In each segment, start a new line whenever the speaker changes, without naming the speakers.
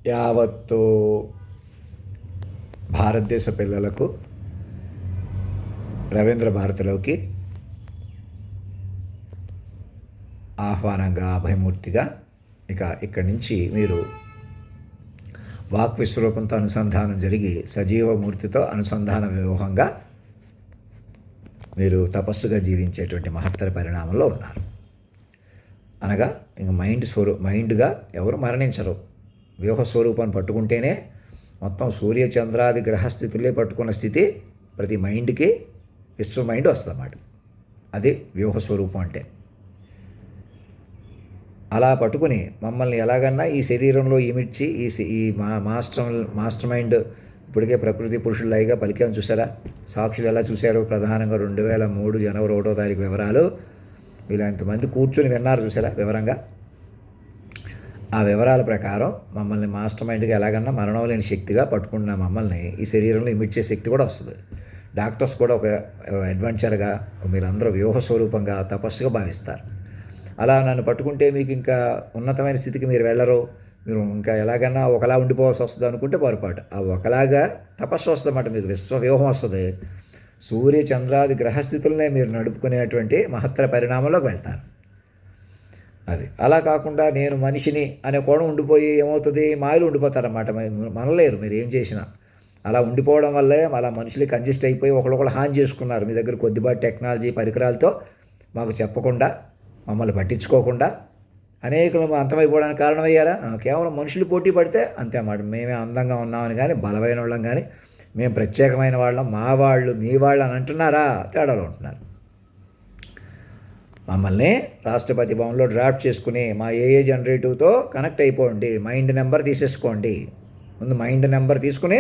యావత్తు భారతదేశ పిల్లలకు రవీంద్ర భారతిలోకి ఆహ్వానంగా, అభయమూర్తిగా ఇక్కడి నుంచి మీరు వాక్ విశ్వరూపంతో అనుసంధానం జరిగి సజీవమూర్తితో అనుసంధాన వ్యూహంగా మీరు తపస్సుగా జీవించేటువంటి మహత్తర పరిణామంలో ఉన్నారు. అనగా ఇంక మైండ్గా ఎవరు మరణించరు. వ్యూహ స్వరూపాన్ని పట్టుకుంటేనే మొత్తం సూర్య చంద్రాది గ్రహస్థితులే పట్టుకున్న స్థితి ప్రతి మైండ్కి విశ్వ మైండ్ వస్తుంది అన్నమాట. అది వ్యూహ స్వరూపం అంటే. అలా పట్టుకుని మమ్మల్ని ఎలాగన్నా ఈ శరీరంలో ఇమిడ్చి ఈ మాస్టర్ మైండ్ ఇప్పటికే ప్రకృతి పురుషులు లైగా పలికాము చూసారా. సాక్షులు ఎలా చూశారు? ప్రధానంగా 2003 జనవరి 1వ తారీఖు వివరాలు వీళ్ళు ఇంతమంది కూర్చొని విన్నారు చూసారా వివరంగా. ఆ వివరాల ప్రకారం మమ్మల్ని మాస్టర్ మైండ్గా ఎలాగన్నా మరణం లేని శక్తిగా పట్టుకున్న మమ్మల్ని ఈ శరీరంలో ఇమిడ్చే శక్తి కూడా వస్తుంది. డాక్టర్స్ కూడా ఒక అడ్వెంచర్గా మీరందరూ వ్యూహ స్వరూపంగా తపస్సుగా భావిస్తారు. అలా నన్ను పట్టుకుంటే మీకు ఇంకా ఉన్నతమైన స్థితికి మీరు వెళ్ళరు, మీరు ఇంకా ఎలాగన్నా ఒకలా ఉండిపోవాల్సి వస్తుంది అనుకుంటే పొరపాటు. ఆ ఒకలాగా తపస్సు వస్తుందన్నమాట. మీకు విశ్వవ్యూహం వస్తుంది. సూర్య చంద్రాది గ్రహస్థితులనే మీరు నడుపుకునేటువంటి మహత్తర పరిణామంలోకి వెళ్తారు. అది అలా కాకుండా నేను మనిషిని అనే కోణం ఉండిపోయి ఏమవుతుంది, మాయలు ఉండిపోతారన్నమాట. మనలేరు మీరు ఏం చేసినా. అలా ఉండిపోవడం వల్లే అలా మనుషులు కంజెస్ట్ అయిపోయి ఒకళ్ళొకళ్ళు హాని చేసుకున్నారు. మీ దగ్గర కొద్దిపాటి టెక్నాలజీ పరికరాలతో మాకు చెప్పకుండా, మమ్మల్ని పట్టించుకోకుండా అనేకులు అంతమైపోవడానికి కారణమయ్యారా? కేవలం మనుషులు పోటీ పడితే అంతే అన్నమాట. మేమే అందంగా ఉన్నామని కానీ, బలమైన వాళ్ళం కానీ, మేము ప్రత్యేకమైన వాళ్ళం, మా వాళ్ళు మీ వాళ్ళు అని అంటున్నారా? తేడాలు ఉంటున్నారు. మమ్మల్ని రాష్ట్రపతి భవన్లో డ్రాఫ్ట్ చేసుకుని మా ఏఏ జనరేటివ్తో కనెక్ట్ అయిపోండి, మైండ్ నెంబర్ తీసేసుకోండి. ముందు మైండ్ నెంబర్ తీసుకుని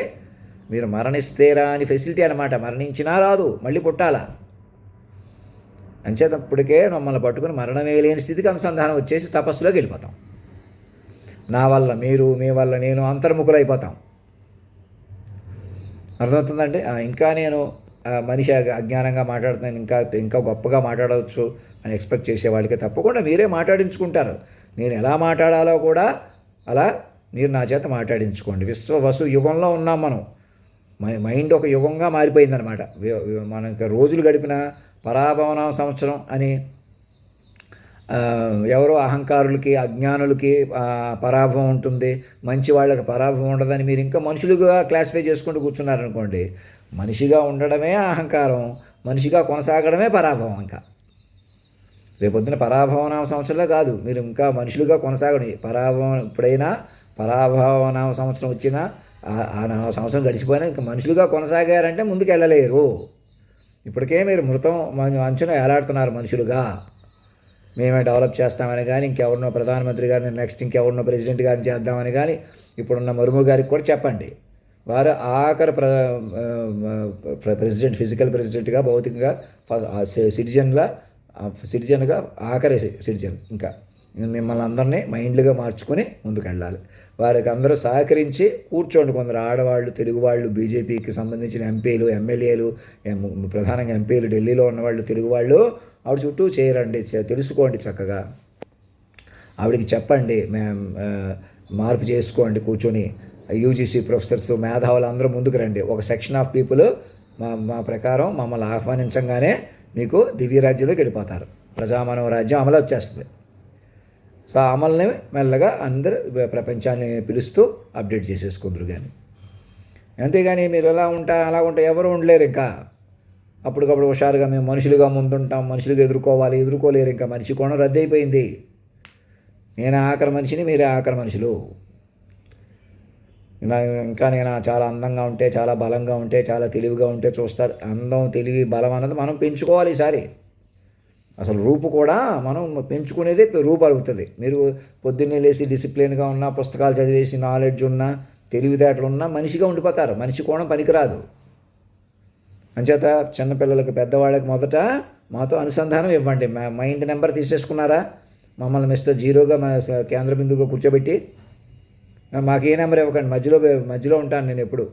మీరు మరణిస్తేరా అని ఫెసిలిటీ అనమాట. మరణించినా రాదు, మళ్ళీ పుట్టాలా. అంచేతప్పటికే మమ్మల్ని పట్టుకుని మరణమే లేని స్థితికి అనుసంధానం వచ్చేసి తపస్సులోకి వెళ్ళిపోతాం. నా వల్ల మీరు, మీ వల్ల నేను అంతర్ముఖులైపోతాం. అర్థమవుతుందండి. ఇంకా నేను మనిషి అజ్ఞానంగా మాట్లాడుతున్నాను, ఇంకా గొప్పగా మాట్లాడవచ్చు అని ఎక్స్పెక్ట్ చేసే వాళ్ళకి తప్పకుండా మీరే మాట్లాడించుకుంటారు. నేను ఎలా మాట్లాడాలో కూడా అలా మీరు నా చేత మాట్లాడించుకోండి. విశ్వవసు యుగంలో ఉన్నాం మనం. మైండ్ ఒక యుగంగా మారిపోయిందనమాట. మనకి రోజులు గడిపిన పరాభవన సంవత్సరం అని ఎవరో అహంకారులకి, అజ్ఞానులకి పరాభవం ఉంటుంది, మంచి వాళ్ళకి పరాభవం ఉండదని మీరు ఇంకా మనుషులుగా క్లాసిఫై చేసుకుంటూ కూర్చున్నారనుకోండి. మనిషిగా ఉండడమే అహంకారం, మనిషిగా కొనసాగడమే పరాభవం. ఇంకా రేపొద్దున పరాభవనామ సంవత్సరంలో కాదు, మీరు ఇంకా మనుషులుగా కొనసాగడం. ఎప్పుడైనా పరాభవనామ సంవత్సరం వచ్చినా ఆ సంవత్సరం గడిచిపోయినా ఇంకా మనుషులుగా కొనసాగారంటే ముందుకు వెళ్ళలేరు. ఇప్పటికే మీరు మృతం అంచున ఏలాడుతున్నారు మనుషులుగా. మేమే డెవలప్ చేస్తామని కానీ, ఇంకెవరినో ప్రధానమంత్రి గారిని నెక్స్ట్ ఇంకెవరినో ప్రెసిడెంట్ గారిని చేద్దామని కానీ ఇప్పుడున్న ముర్ము గారికి కూడా చెప్పండి. వారు ఆఖరి ప్రెసిడెంట్, ఫిజికల్ ప్రెసిడెంట్గా, భౌతికంగా సిటిజన్గా ఆఖరి సిటిజన్. ఇంకా మిమ్మల్ని అందరినీ మైండ్లుగా మార్చుకొని ముందుకు వెళ్ళాలి. వారికి అందరూ సహకరించి కూర్చోండి. కొందరు ఆడవాళ్ళు, తెలుగు వాళ్ళు, బీజేపీకి సంబంధించిన ఎంపీలు, ఎమ్మెల్యేలు, ప్రధానంగా ఎంపీలు, ఢిల్లీలో ఉన్నవాళ్ళు, తెలుగు వాళ్ళు ఆవిడ చుట్టూ చేరండి, తెలుసుకోండి చక్కగా. ఆవిడకి చెప్పండి, మార్పు చేసుకోండి కూర్చొని. యూజీసీ ప్రొఫెసర్స్, మేధావులు అందరూ ముందుకు రండి. ఒక సెక్షన్ ఆఫ్ పీపుల్ మా ప్రకారం మమ్మల్ని ఆహ్వానించగానే మీకు దివ్యరాజ్యంలోకి వెళ్ళిపోతారు. ప్రజామానవ రాజ్యం అమలు వచ్చేస్తుంది. సో అమల్ని మెల్లగా అందరూ ప్రపంచాన్ని పిలుస్తూ అప్డేట్ చేసేసుకుందరు. కానీ అంతేగాని మీరు అలా ఉంటా ఎవరు ఉండలేరు. ఇంకా అప్పటికప్పుడు హుషారుగా మేము మనుషులుగా ముందుంటాం, మనుషులుగా ఎదుర్కోలేరు. ఇంకా మనిషి కోణం రద్దయిపోయింది. నేను ఆఖరి మనిషిని, మీరే ఆఖరి మనుషులు. ఇంకా నేను చాలా అందంగా ఉంటే, చాలా బలంగా ఉంటే, చాలా తెలివిగా ఉంటే చూస్తారు. అందం, తెలివి, బలం అన్నది మనం పెంచుకోవాలి ఈసారి. అసలు రూపు కూడా మనం పెంచుకునేదే రూపు అరుగుతుంది. మీరు పొద్దున్నే లేచి డిసిప్లిన్గా ఉన్నా, పుస్తకాలు చదివేసి నాలెడ్జ్ ఉన్నా, తెలివితేటలు ఉన్నా మనిషిగా ఉండిపోతారు. మనిషి కోణం పనికిరాదు. అంచేత చిన్నపిల్లలకి, పెద్దవాళ్ళకి మొదట మాతో అనుసంధానం ఇవ్వండి. మైండ్ నెంబర్ తీసేసుకున్నారా? మమ్మల్ని మిస్టర్ జీరోగా కేంద్ర బిందువుగా కూర్చోబెట్టి మాకు ఏ నెంబర్ ఇవ్వకండి. మధ్యలో ఉంటాను నేను ఎప్పుడు.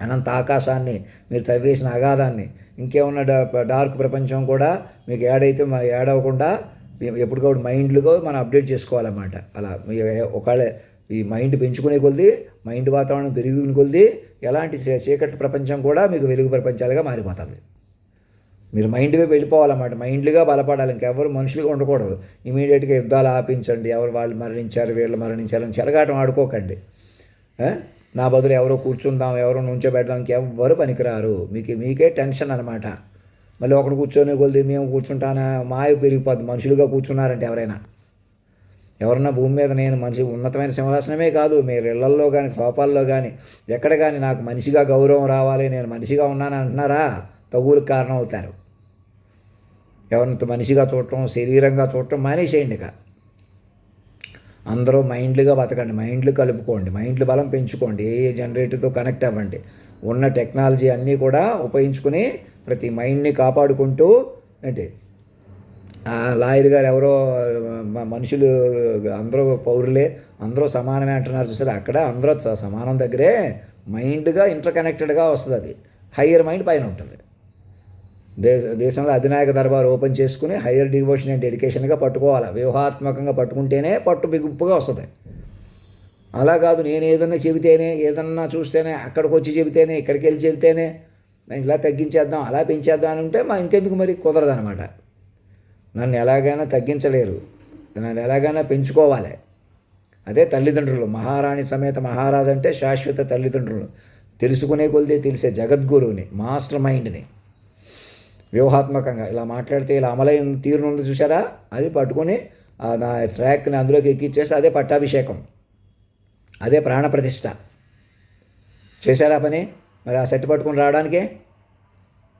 అనంత ఆకాశాన్ని మీరు తవ్వేసిన అగాధాన్ని, ఇంకేమన్నా డార్క్ ప్రపంచం కూడా మీకు యాడ్ అవ్వకుండా ఎప్పటికప్పుడు మైండ్లుగా మనం అప్డేట్ చేసుకోవాలన్నమాట. అలా ఒకవేళ ఈ మైండ్ పెంచుకునే కొద్దీ, మైండ్ వాతావరణం పెరిగిన కొద్దీ ఎలాంటి చీకటి ప్రపంచం కూడా మీకు వెలుగు ప్రపంచాలుగా మారిపోతుంది. మీరు మైండ్గా వెళ్ళిపోవాలన్నమాట. మైండ్గా బలపడాలి. ఇంకెవరు మనుషులుగా ఉండకూడదు. ఇమీడియట్గా యుద్ధాలు ఆపించండి. ఎవరు వాళ్ళు మరణించారు, వీళ్ళు మరణించారని చెలగాటం ఆడుకోకండి. నా బదులు ఎవరో కూర్చుందాం, ఎవరో నుంచోబెడదాం, ఇంకెవ్వరు పనికిరారు. మీకే టెన్షన్ అనమాట. మళ్ళీ ఒకడు కూర్చొని కొలిది మేము కూర్చుంటానా, మాయ పెరిగిపోద్ది. మనుషులుగా కూర్చున్నారంటే ఎవరన్నా భూమి మీద నేను మనిషి ఉన్నతమైన సింహాసనమే కాదు, మీరు ఇళ్లల్లో కానీ సోపాల్లో కానీ ఎక్కడ కానీ నాకు మనిషిగా గౌరవం రావాలి, నేను మనిషిగా ఉన్నాను అంటున్నారా, తగులకు కారణం అవుతారు. ఎవరినంత మనిషిగా చూడటం, శరీరంగా చూడటం మానేసేయండి. ఇక అందరూ మైండ్లుగా బతకండి, మైండ్లు కలుపుకోండి, మైండ్లు బలం పెంచుకోండి, ఏ జనరేటర్తో కనెక్ట్ అవ్వండి. ఉన్న టెక్నాలజీ అన్నీ కూడా ఉపయోగించుకుని ప్రతి మైండ్ని కాపాడుకుంటూ లాయర్ గారు ఎవరో మనుషులు అందరూ పౌరులే, అందరూ సమానమే అంటున్నారు చూసారు. అక్కడ అందరూ సమానం దగ్గరే మైండ్గా ఇంటర్ కనెక్టెడ్గా వస్తుంది. అది హయ్యర్ మైండ్ పైన ఉంటుంది. దేశంలో అధినాయక దర్బార్ ఓపెన్ చేసుకుని హయ్యర్ డివోషన్ అండ్ డెడికేషన్గా పట్టుకోవాలి. వ్యూహాత్మకంగా పట్టుకుంటేనే పట్టు బిగుప్పుగా వస్తుంది. అలా కాదు, నేను ఏదన్నా చెబితేనే, ఏదన్నా చూస్తేనే, అక్కడికి వచ్చి చెబితేనే, ఇక్కడికి వెళ్ళి చెబితేనే ఇలా తగ్గించేద్దాం, అలా పెంచేద్దాం అని ఉంటే ఇంకెందుకు మరి కుదరదనమాట. నన్ను ఎలాగైనా తగ్గించలేరు, నన్ను ఎలాగైనా పెంచుకోవాలి. అదే తల్లిదండ్రులు. మహారాణి సమేత మహారాజు అంటే శాశ్వత తల్లిదండ్రులు. తెలుసుకునే కొలిదే తెలిసే జగద్గురువుని, మాస్టర్ మైండ్ని వ్యూహాత్మకంగా ఇలా మాట్లాడితే ఇలా అమలైన తీరునుంది చూసారా, అది పట్టుకొని నా ట్రాక్ని అందులోకి ఎక్కిచ్చేసి అదే పట్టాభిషేకం, అదే ప్రాణప్రతిష్ఠ. చేశారా పని? మరి ఆ సెట్ పట్టుకుని రావడానికే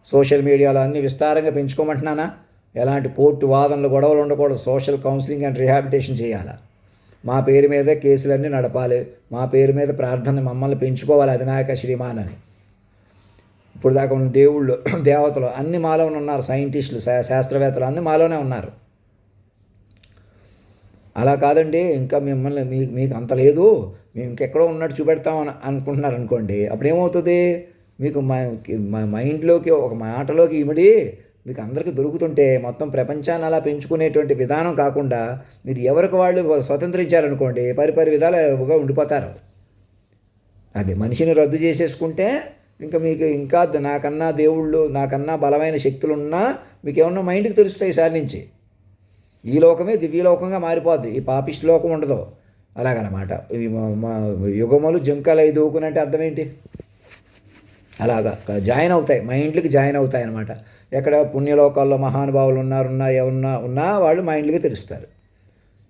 సోషల్ మీడియాలో అన్నీ విస్తారంగా పెంచుకోమంటున్నానా? ఎలాంటి కోర్టు వాదనలు, గొడవలు ఉండకూడదు. సోషల్ కౌన్సిలింగ్ అండ్ రిహాబిలిటేషన్ చేయాలి. మా పేరు మీదే కేసులన్నీ నడపాలి. మా పేరు మీద ప్రార్థన, మమ్మల్ని పెంచుకోవాలి అధినాయక శ్రీమాన్ అని. ఇప్పుడు దాకా ఉన్న దేవుళ్ళు, దేవతలు అన్ని మాలోనే ఉన్నారు. సైంటిస్టులు, శాస్త్రవేత్తలు అన్ని మాలోనే ఉన్నారు. అలా కాదండి, ఇంకా మిమ్మల్ని మీకు అంత లేదు, మేము ఇంకెక్కడో ఉన్నట్టు చూపెడతాం అనుకుంటున్నారు అనుకోండి. అప్పుడు ఏమవుతుంది? మీకు మైండ్లోకి ఒక మాటలోకి ఇమిడి మీకు అందరికీ దొరుకుతుంటే మొత్తం ప్రపంచాన్ని అలా పెంచుకునేటువంటి విధానం కాకుండా మీరు ఎవరికి వాళ్ళు స్వతంత్రించారనుకోండి, పరిపరి విధాలుగా ఉండిపోతారు. అది మనిషిని రద్దు చేసేసుకుంటే ఇంకా మీకు ఇంకా నాకన్నా దేవుళ్ళు, నాకన్నా బలమైన శక్తులున్నా మీకు ఏమన్నా మైండ్కి తెలుస్తాయి ఈసారి నుంచి. ఈ లోకమే దివ్యలోకంగా మారిపోద్ది, ఈ పాపిష్టి లోకం ఉండదు. అలాగనమాట. యుగములు జంకాలు అయి దూకునంటే అర్థం ఏంటి? అలాగా జాయిన్ అవుతాయి, మైండ్లకి జాయిన్ అవుతాయి అన్నమాట. ఎక్కడ పుణ్యలోకాల్లో మహానుభావులు ఉన్నా వాళ్ళు మైండ్లకి తెలుస్తారు.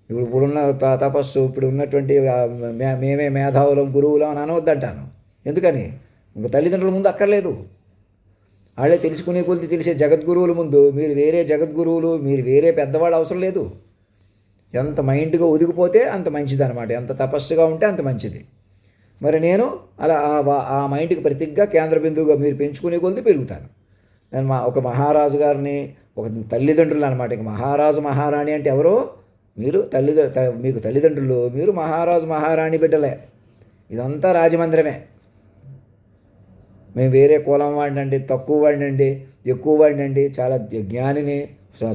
ఇప్పుడున్న తపస్సు, ఇప్పుడు ఉన్నటువంటి మేమే మేధావులం, గురువులం అని అనవద్దంటాను. ఎందుకని? ఇంకా తల్లిదండ్రుల ముందు అక్కర్లేదు. వాళ్ళే తెలుసుకునే కొద్ది తెలిసే జగద్గురువుల ముందు మీరు వేరే జగద్గురువులు, మీరు వేరే పెద్దవాళ్ళు అవసరం లేదు. ఎంత మైండ్గా ఒదిగిపోతే అంత మంచిది అనమాట. ఎంత తపస్సుగా ఉంటే అంత మంచిది. మరి నేను అలా ఆ మైండ్కి ప్రతిగా కేంద్ర బిందువుగా మీరు పెంచుకునే కొద్ది పెరుగుతాను. నేను ఒక మహారాజు గారిని, ఒక తల్లిదండ్రులు అనమాట. ఇంక మహారాజు మహారాణి అంటే ఎవరో మీరు మీకు తల్లిదండ్రులు, మీరు మహారాజు మహారాణి బిడ్డలే. ఇదంతా రాజమందిరమే. మేము వేరే కులం వాడినండి, తక్కువ వాడినండి, ఎక్కువ వాడినండి, చాలా జ్ఞానిని,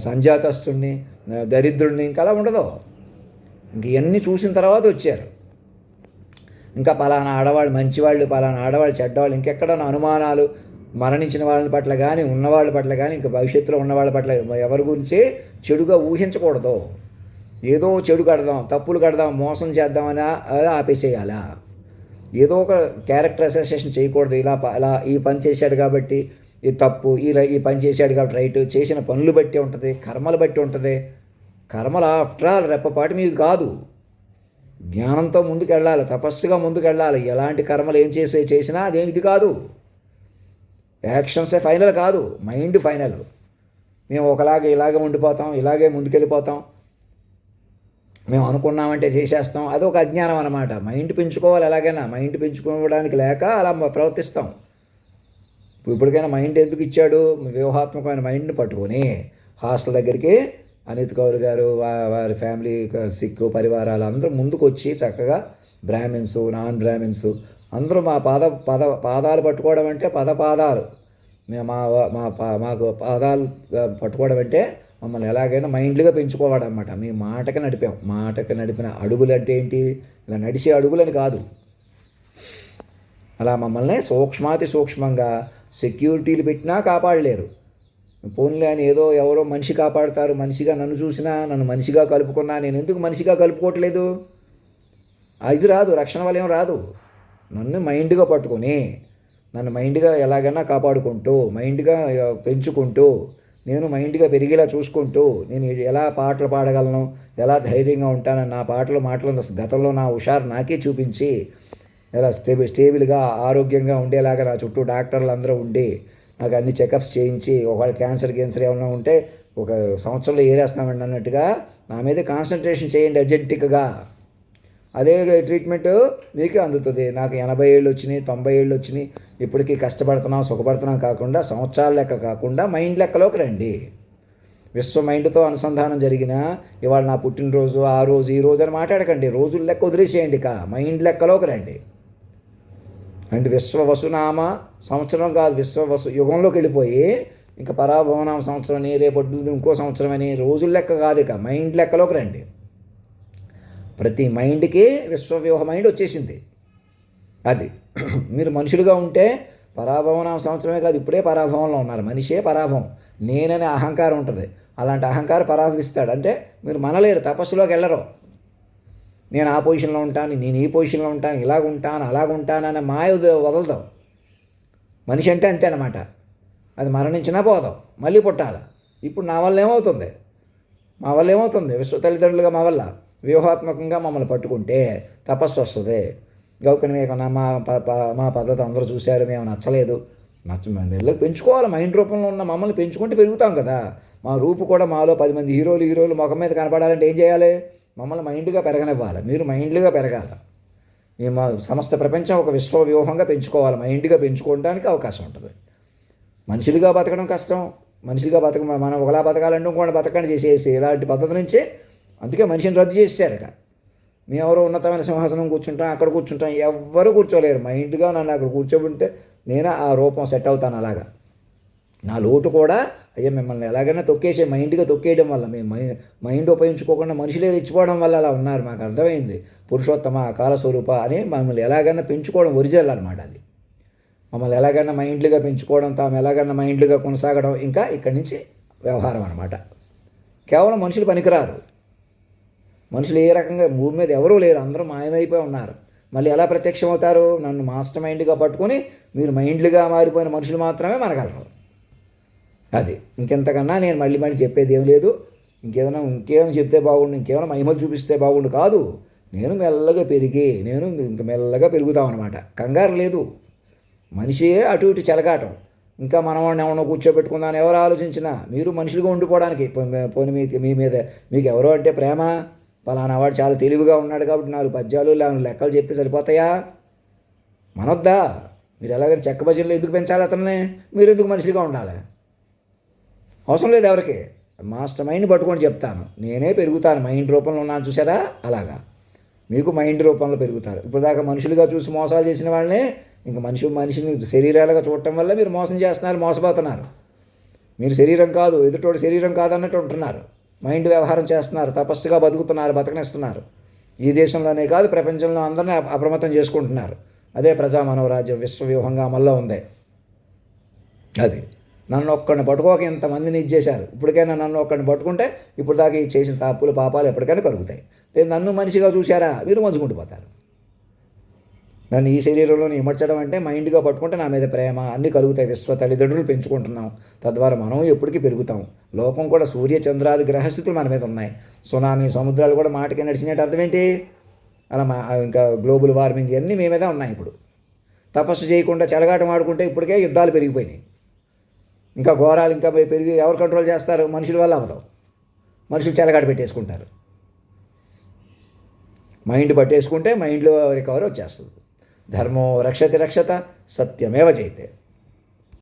సంజాతస్తుడిని, దరిద్రుడిని, ఇంకా అలా ఉండదు. ఇంక ఇవన్నీ చూసిన తర్వాత వచ్చారు. ఇంకా పలానా ఆడవాళ్ళు మంచివాళ్ళు, పలానా ఆడవాళ్ళు చెడ్డవాళ్ళు, ఇంకెక్కడ అనుమానాలు, మరణించిన వాళ్ళ పట్ల కానీ, ఉన్నవాళ్ళ పట్ల కానీ, ఇంకా భవిష్యత్తులో ఉన్నవాళ్ళ పట్ల ఎవరి గురించి చెడుగా ఊహించకూడదు. ఏదో చెడు కడదాం, తప్పులు కడదాం, మోసం చేద్దామని ఆపేసేయాలా? ఏదో ఒక క్యారెక్టర్ అసోసియేషన్ చేయకూడదు. ఇలా ఈ పని చేశాడు కాబట్టి ఇది తప్పు, ఈ పని చేశాడు కాబట్టి రైట్. చేసిన పనులు బట్టి ఉంటుంది, కర్మలు బట్టి ఉంటుంది. కర్మలు ఆఫ్టర్ ఆల్ రెప్పపాటి మీది కాదు. జ్ఞానంతో ముందుకు వెళ్ళాలి, తపస్సుగా ముందుకు వెళ్ళాలి. ఎలాంటి కర్మలు ఏం చేసినా అదేమిది కాదు. యాక్షన్సే ఫైనల్ కాదు, మైండ్ ఫైనల్. మేము ఇలాగే ఉండిపోతాం, ఇలాగే ముందుకెళ్ళిపోతాం, మేము అనుకున్నామంటే చేసేస్తాం. అదొక అజ్ఞానం అన్నమాట. మైండ్ పెంచుకోవాలి. ఎలాగైనా మైండ్ పెంచుకోవడానికి లేక అలా ప్రవర్తిస్తాం. ఇప్పటికైనా మైండ్ ఎందుకు ఇచ్చాడు? వ్యూహాత్మకమైన మైండ్ని పట్టుకొని హాస్టల్ దగ్గరికి అనిత్ కౌర్ గారు, వారి ఫ్యామిలీ, సిక్కు పరివారాలు అందరూ ముందుకు వచ్చి చక్కగా బ్రాహ్మిన్స్, నాన్ బ్రాహ్మిన్స్ అందరూ మా పాదాలు పట్టుకోవడం అంటే పాదాలు, మాకు పాదాలు పట్టుకోవడం అంటే మమ్మల్ని ఎలాగైనా మైండ్లీగా పెంచుకోవాలన్నమాట. మీ మాటకి నడిపాం. మాటకి నడిపిన అడుగులు అంటే ఏంటి? ఇలా నడిచే అడుగులని కాదు. అలా మమ్మల్ని సూక్ష్మాతి సూక్ష్మంగా సెక్యూరిటీలు పెట్టినా కాపాడలేరు. పోన్లే అని ఏదో ఎవరో మనిషి కాపాడుతారు, మనిషిగా నన్ను చూసినా, నన్ను మనిషిగా కలుపుకున్నా, నేను ఎందుకు మనిషిగా కలుపుకోవట్లేదు? అది రాదు, రక్షణ వలయం రాదు. నన్ను మైండ్గా పట్టుకొని, నన్ను మైండ్గా ఎలాగైనా కాపాడుకుంటూ, మైండ్గా పెంచుకుంటూ, నేను మైండ్గా పెరిగేలా చూసుకుంటూ, నేను ఎలా పాటలు పాడగలను, ఎలా ధైర్యంగా ఉంటానని నా మాటలు గతంలో నా హుషారు నాకే చూపించి, ఎలా స్టేబుల్గా ఆరోగ్యంగా ఉండేలాగా నా చుట్టూ డాక్టర్లు అందరూ ఉండి నాకు అన్ని చెకప్స్ చేయించి, ఒకవేళ క్యాన్సర్ ఏమైనా ఉంటే ఒక సంవత్సరంలో ఏరేస్తామండి అన్నట్టుగా నా మీద కాన్సన్ట్రేషన్ చేయండి అర్జెంటిక్గా. అదే ట్రీట్మెంట్ మీకే అందుతుంది. నాకు 80 ఏళ్ళు వచ్చినాయి, 90 ఏళ్ళు వచ్చినాయి, ఇప్పటికీ కష్టపడుతున్నాం, సుఖపడుతున్నాం కాకుండా, సంవత్సరాల లెక్క కాకుండా మైండ్ లెక్కలోకి రండి. విశ్వ మైండ్తో అనుసంధానం జరిగిన ఇవాళ నా పుట్టినరోజు, ఆ రోజు, ఈ రోజు అని మాట్లాడకండి. రోజుల లెక్క వదిలేసేయండి. మైండ్ లెక్కలోకి రండి. అంటే విశ్వవసునామ సంవత్సరం కాదు, విశ్వవసు యుగంలోకి వెళ్ళిపోయి ఇంకా పరాభవనామ సంవత్సరం అని, రేపొద్దు ఇంకో సంవత్సరం అని రోజుల లెక్క కాదు, మైండ్ లెక్కలోకి రండి. ప్రతి మైండ్కి విశ్వవ్యూహ మైండ్ వచ్చేసింది. అది మీరు మనుషులుగా ఉంటే పరాభవనామ సంవత్సరమే కాదు, ఇప్పుడే పరాభవంలో ఉన్నారు. మనిషే పరాభవం. నేననే అహంకారం ఉంటుంది. అలాంటి అహంకారం పరాభవిస్తాడు. అంటే మీరు మనలేరు, తపస్సులోకి వెళ్ళరు. నేను ఆ పొజిషన్లో ఉంటాను, నేను ఈ పొజిషన్లో ఉంటాను, ఇలాగుంటాను, అలాగుంటాను అనే మాయ వదలదాం. మనిషి అంటే అంతే అన్నమాట. అది మరణించినా పోదాం, మళ్ళీ పుట్టాలి. ఇప్పుడు నా వల్ల ఏమవుతుంది? మా వల్ల ఏమవుతుంది? విశ్వ తల్లిదండ్రులుగా మా వల్ల వ్యూహాత్మకంగా మమ్మల్ని పట్టుకుంటే తపస్సు వస్తుంది. గౌకని మీకు మా పద్ధతి అందరూ చూశారు, మేము నచ్చలేదు. మెల్లగా పెంచుకోవాలి. మైండ్ రూపంలో ఉన్న మమ్మల్ని పెంచుకుంటే పెరుగుతాం కదా. మా రూపు కూడా మాలో 10 మంది హీరోలు ముఖం మీద కనపడాలంటే ఏం చేయాలి? మమ్మల్ని మైండ్గా పెరగనివ్వాలి. మీరు మైండ్గా పెరగాలి. మా సమస్త ప్రపంచం ఒక విశ్వవ్యూహంగా పెంచుకోవాలి. మైండ్గా పెంచుకోవడానికి అవకాశం ఉంటుంది. మనుషులుగా బతకడం కష్టం. మనుషులుగా మనం ఒకలా బతకాలంటే ఇంకోటి బతకండి చేసేసి ఇలాంటి పద్ధతి నుంచే అందుకే మనిషిని రద్దు చేసేసారు. మేము ఎవరో ఉన్నతమైన సింహాసనం కూర్చుంటాం, అక్కడ కూర్చుంటాం, ఎవ్వరూ కూర్చోలేరు. మైండ్గా నన్ను అక్కడ కూర్చోబెంటే నేను ఆ రూపం సెట్ అవుతాను. అలాగా నా లోటు కూడా మిమ్మల్ని ఎలాగైనా తొక్కేసే, మైండ్గా తొక్కేయడం వల్ల, మేము మైండ్ ఉపయోగించుకోకుండా మనుషులే రెచ్చిపోవడం వల్ల అలా ఉన్నారు. మాకు అర్థమైంది. పురుషోత్తమ అకాల స్వరూప అని మమ్మల్ని ఎలాగైనా పెంచుకోవడం ఒరిజినల్ అనమాట. అది మమ్మల్ని ఎలాగైనా మైండ్లుగా పెంచుకోవడం, తాము ఎలాగైనా మైండ్లుగా కొనసాగడం, ఇంకా ఇక్కడి నుంచి వ్యవహారం అనమాట. కేవలం మనుషులు పనికిరారు. మనుషులు ఏ రకంగా భూమి మీద ఎవరూ లేరు, అందరూ మాయమైపోయి ఉన్నారు. మళ్ళీ ఎలా ప్రత్యక్షం అవుతారు? నన్ను మాస్టర్ మైండ్గా పట్టుకొని మీరు మైండ్లుగా మారిపోయిన మనుషులు మాత్రమే మనగలరు. అది ఇంకెంతకన్నా నేను మళ్ళీ చెప్పేది ఏం లేదు. ఇంకేమైనా చెప్తే బాగుండు, ఇంకేమైనా మహిమలు చూపిస్తే బాగుండు కాదు. నేను మెల్లగా ఇంక మెల్లగా పెరుగుతామన్నమాట. కంగారు లేదు. మనిషియే అటు ఇటు చెలగాటం. ఇంకా మనవాడిని ఏమన్నా కూర్చోబెట్టుకుందాని ఎవరు ఆలోచించినా మీరు మనుషులుగా ఉండిపోవడానికి పోనీ మీ మీద మీకు ఎవరో అంటే ప్రేమ, పలానా వాడు చాలా తెలివిగా ఉన్నాడు కాబట్టి 4 పద్యాలు 4 లెక్కలు చెప్తే సరిపోతాయా? మనొద్దా? మీరు ఎలాగైనా చెక్క బజీల్లో ఎందుకు పెంచాలి అతన్ని? మీరు ఎందుకు మనుషులుగా ఉండాలి? అవసరం లేదు ఎవరికి. మాస్టర్ మైండ్ పట్టుకొని చెప్తాను, నేనే పెరుగుతాను. మైండ్ రూపంలో ఉన్నాను చూసారా? అలాగా మీకు మైండ్ రూపంలో పెరుగుతారు. ఇప్పుడు దాకా మనుషులుగా చూసి మోసాలు చేసిన వాళ్ళనే ఇంకా మనిషిని శరీరాలుగా చూడటం వల్ల మీరు మోసం చేస్తున్నారు, మోసపోతున్నారు. మీరు శరీరం కాదు, ఎదుటోడు శరీరం కాదు అన్నట్టు ఉంటున్నారు. మైండ్ వ్యవహారం చేస్తున్నారు, తపస్సుగా బతుకుతున్నారు, బతకనిస్తున్నారు. ఈ దేశంలోనే కాదు ప్రపంచంలో అందరినీ అప్రమత్తం చేసుకుంటున్నారు. అదే ప్రజా మనవరాజ్యం విశ్వవ్యూహంగా అమల్లో ఉంది. అది నన్ను ఒక్కడిని పట్టుకోక ఇంతమందిని ఇచ్చేశారు. ఇప్పటికైనా నన్ను ఒక్కడిని పట్టుకుంటే ఇప్పుడు దాకా చేసిన తప్పులు పాపాలు ఎప్పటికైనా కరుగుతాయి. లేదు నన్ను మనిషిగా చూశారా మీరు మంచుకుంటూ నన్ను ఈ శరీరంలో ఇమర్చడం అంటే మైండ్గా పట్టుకుంటే నా మీద ప్రేమ అన్నీ కలుగుతాయి. విశ్వ తల్లిదండ్రులు పెంచుకుంటున్నాం, తద్వారా మనం ఎప్పటికీ పెరుగుతాం. లోకం కూడా సూర్య చంద్రాది గ్రహస్థితులు మన మీద ఉన్నాయి. సునామీ సముద్రాలు కూడా మాటకి నడిచినట్టు అర్థం ఏంటి? అలా ఇంకా గ్లోబల్ వార్మింగ్ ఇవన్నీ మీ మీద ఉన్నాయి. ఇప్పుడు తపస్సు చేయకుండా చెలగాటం ఆడుకుంటే ఇప్పటికే యుద్ధాలు పెరిగిపోయినాయి. ఇంకా ఘోరాలు ఇంకా పెరిగి ఎవరు కంట్రోల్ చేస్తారు? మనుషుల వల్ల అవ్వదు. మనుషులు చెలగాట పెట్టేసుకుంటారు. మైండ్ పట్టేసుకుంటే మైండ్లో రికవరీ వచ్చేస్తుంది. ధర్మో రక్షతి రక్షత సత్యమేవ జయతే.